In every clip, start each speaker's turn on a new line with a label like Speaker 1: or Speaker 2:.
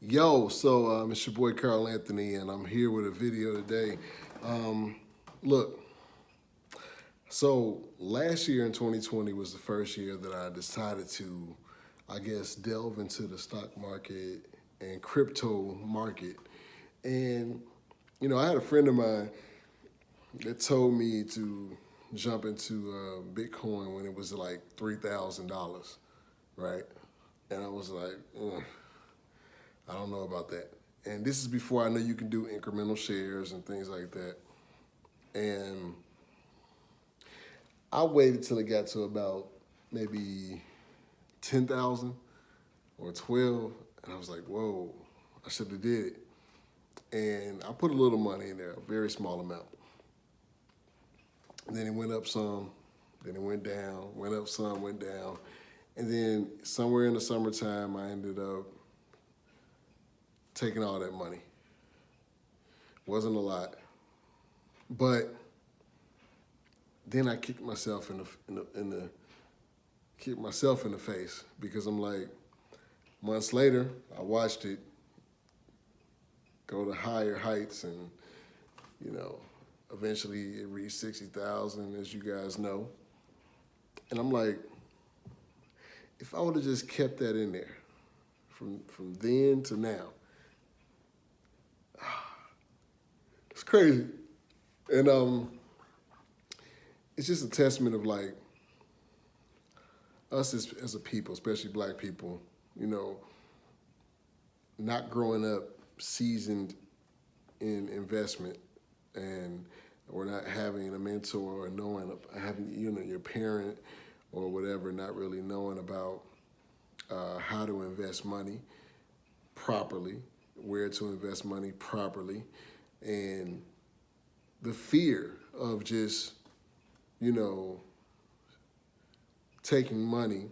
Speaker 1: It's your boy Carl Anthony, and I'm here with a video today. Look, so last year in 2020 was the first year that I decided to, delve into the stock market and crypto market. And, I had a friend of mine that told me to jump into Bitcoin when it was like $3,000, right? And I was like, I don't know about that. And this is before I know you can do incremental shares and things like that. And I waited till it got to about maybe 10,000 or 12, and I was like, whoa, I should have did it. And I put a little money in there, a very small amount. And then it went up some, then it went down, went up some, went down. And then somewhere in the summertime, I ended up taking all that money. Wasn't a lot, but then I kicked myself in the face because I'm like, months later, I watched it go to higher heights, and eventually it reached 60,000, as you guys know. And I'm like, if I would have just kept that in there from then to now, it's crazy. And it's just a testament of like us as a people, especially black people, not growing up seasoned in investment, and or not having a mentor, or having your parent or whatever, not really knowing about how to invest money properly, where to invest money properly, and the fear of just, taking money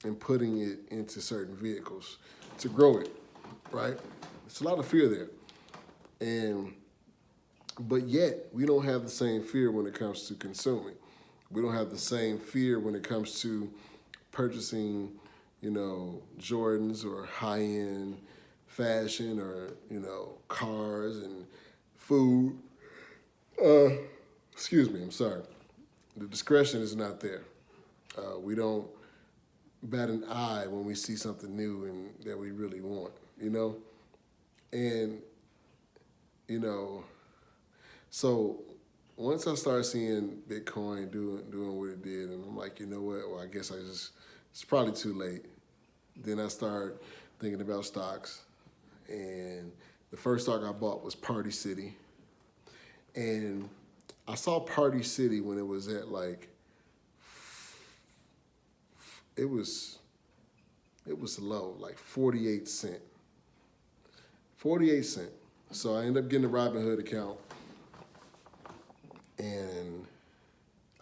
Speaker 1: and putting it into certain vehicles to grow it, right? It's a lot of fear there. But yet, we don't have the same fear when it comes to consuming. We don't have the same fear when it comes to purchasing, Jordans or high-end fashion, or, cars and food. Excuse me, I'm sorry. The discretion is not there. We don't bat an eye when we see something new and that we really want, And, so once I started seeing Bitcoin doing what it did, and I'm like, you know what? Well, I guess it's probably too late. Then I started thinking about stocks, and the first stock I bought was Party City. And I saw Party City when it was at like, it was low, like 48 cents. 48 cents. So I ended up getting a Robinhood account, and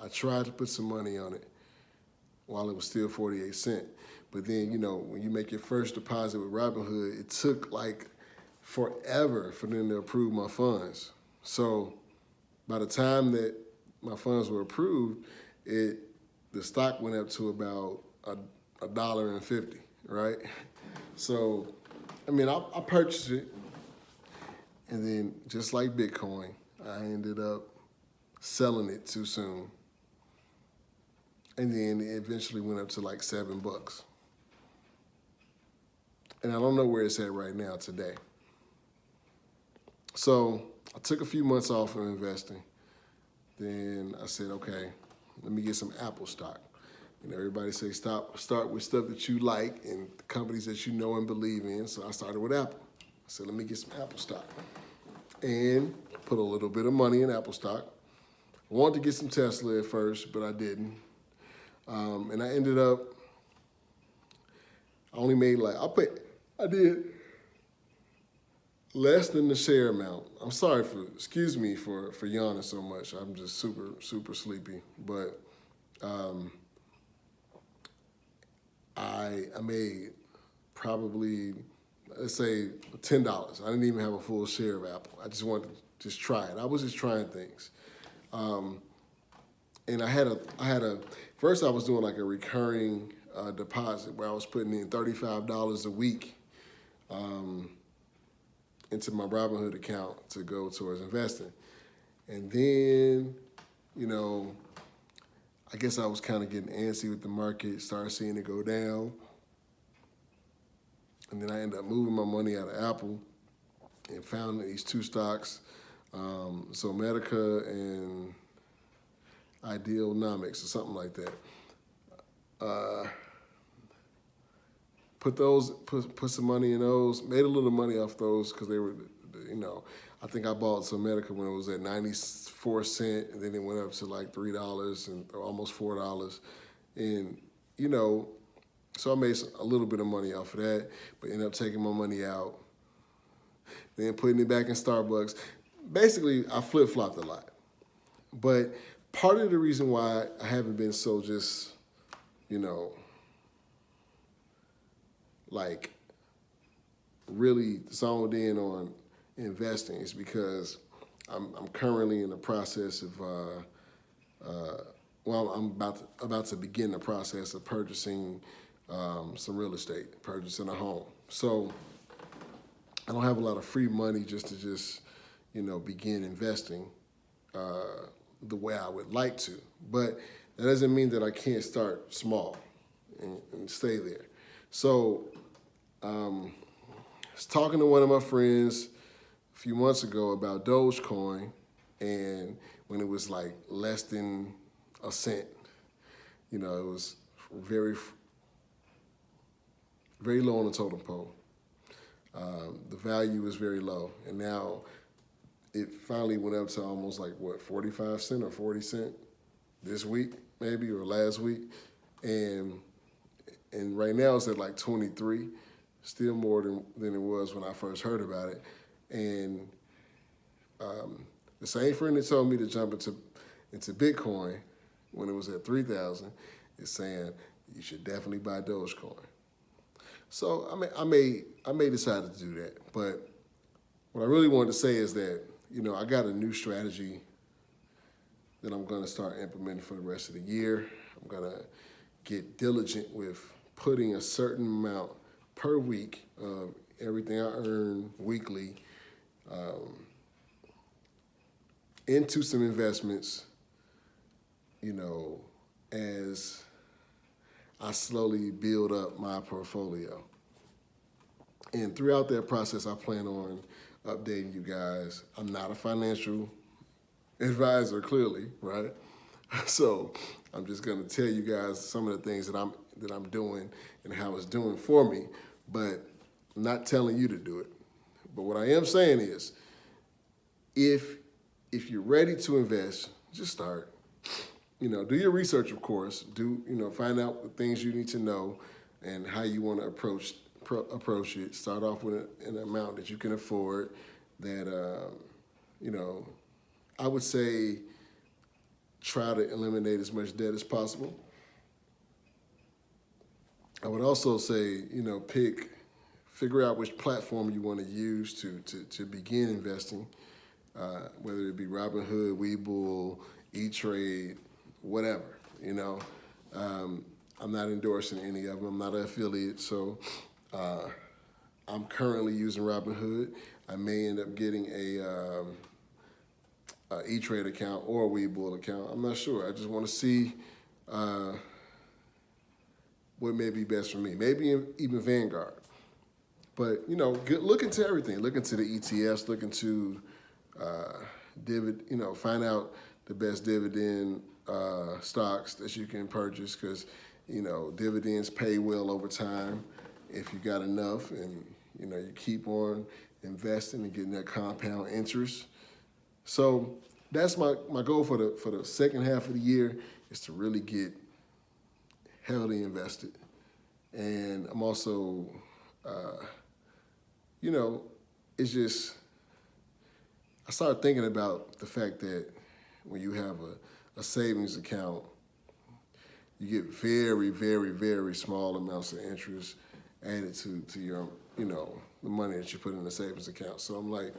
Speaker 1: I tried to put some money on it while it was still 48 cents. But then, when you make your first deposit with Robinhood, it took like forever for them to approve my funds. So by the time that my funds were approved, the stock went up to about $1.50, right? So, I purchased it, and then just like Bitcoin, I ended up selling it too soon, and then it eventually went up to like $7. And I don't know where it's at right now today. So I took a few months off of investing. Then I said, okay, let me get some Apple stock. Everybody say start with stuff that you like and companies that you know and believe in. So I started with Apple. I said, let me get some Apple stock, and put a little bit of money in Apple stock. I wanted to get some Tesla at first, but I didn't. And I ended up, I only made I did less than the share amount. Excuse me for yawning so much. I'm just super, super sleepy. But I made probably, let's say, $10. I didn't even have a full share of Apple. I just wanted to just try it. I was just trying things. And first I was doing like a recurring deposit where I was putting in $35 a week into my Robinhood account to go towards investing. And then, you know, I guess I was kind of getting antsy with the market, started seeing it go down. And then I ended up moving my money out of Apple and found these two stocks, Zomedica and Idealnomics or something like that. Put some money in those, made a little money off those because they were, you know, I think I bought Zomedica when it was at 94 cents, and then it went up to like $3 and or almost $4. And, you know, so I made a little bit of money off of that, but ended up taking my money out, then putting it back in Starbucks. Basically, I flip-flopped a lot. But part of the reason why I haven't been so just, you know, like really zoned in on investing is because I'm currently in the process of, I'm about to begin the process of purchasing some real estate, purchasing a home. So I don't have a lot of free money just to you know, begin investing the way I would like to. But that doesn't mean that I can't start small and stay there. So I was talking to one of my friends a few months ago about DOGECOIN, and when it was like less than a cent, you know, it was very, very low on the totem pole. The value was very low, and now it finally went up to almost like, what, 45 cents or 40 cents this week, maybe, or last week. And right now it's at like 23, still more than it was when I first heard about it. And the same friend that told me to jump into Bitcoin when it was at 3,000 is saying you should definitely buy DOGECOIN. So I may decide to do that. But what I really wanted to say is that, you know, I got a new strategy that I'm going to start implementing for the rest of the year. I'm going to get diligent with putting a certain amount per week of everything I earn weekly into some investments, you know, as I slowly build up my portfolio. And throughout that process, I plan on updating you guys. I'm not a financial advisor, clearly, right? So I'm just going to tell you guys some of the things that I'm doing and how it's doing for me, but I'm not telling you to do it. But what I am saying is, if you're ready to invest, just start. You know, do your research, of course. Find out the things you need to know and how you want to approach it. Start off with an amount that you can afford that, you know, I would say try to eliminate as much debt as possible. I would also say, you know, figure out which platform you want to use to begin investing, whether it be Robinhood, Webull, E-Trade, whatever, you know. I'm not endorsing any of them. I'm not an affiliate, so I'm currently using Robinhood. I may end up getting a E-Trade account or a Webull account. I'm not sure. I just want to see what may be best for me. Maybe even Vanguard. But, you know, look into everything. Look into the ETFs. Look into find out the best dividend stocks that you can purchase because, you know, dividends pay well over time if you got enough and, you know, you keep on investing and getting that compound interest. So that's my goal for the second half of the year is to really get heavily invested. And I'm also, you know, it's just, I started thinking about the fact that when you have a savings account, you get very, very, very small amounts of interest added to your, you know, the money that you put in the savings account. So I'm like,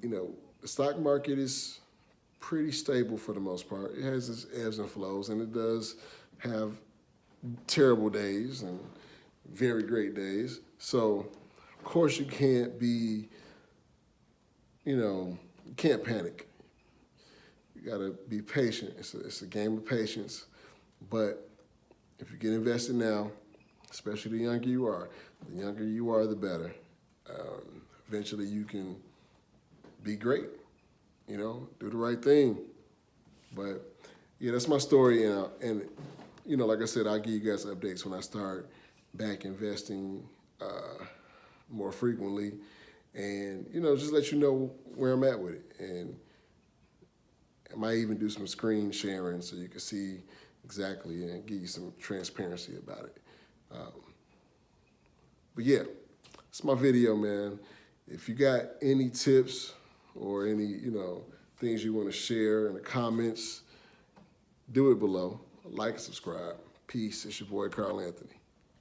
Speaker 1: you know, the stock market is pretty stable for the most part. It has its ebbs and flows, and it does have terrible days and very great days. So Of course, you can't be, you can't panic. You gotta be patient. It's a game of patience. But if you get invested now, especially the younger you are, the better. Eventually you can be great, do the right thing. But yeah, that's my story. And like I said, I'll give you guys updates when I start back investing more frequently. And, just let you know where I'm at with it. And I might even do some screen sharing so you can see exactly and give you some transparency about it. But yeah, it's my video, man. If you got any tips or any, things you want to share in the comments, do it below. Like and subscribe. Peace. It's your boy, Carl Anthony.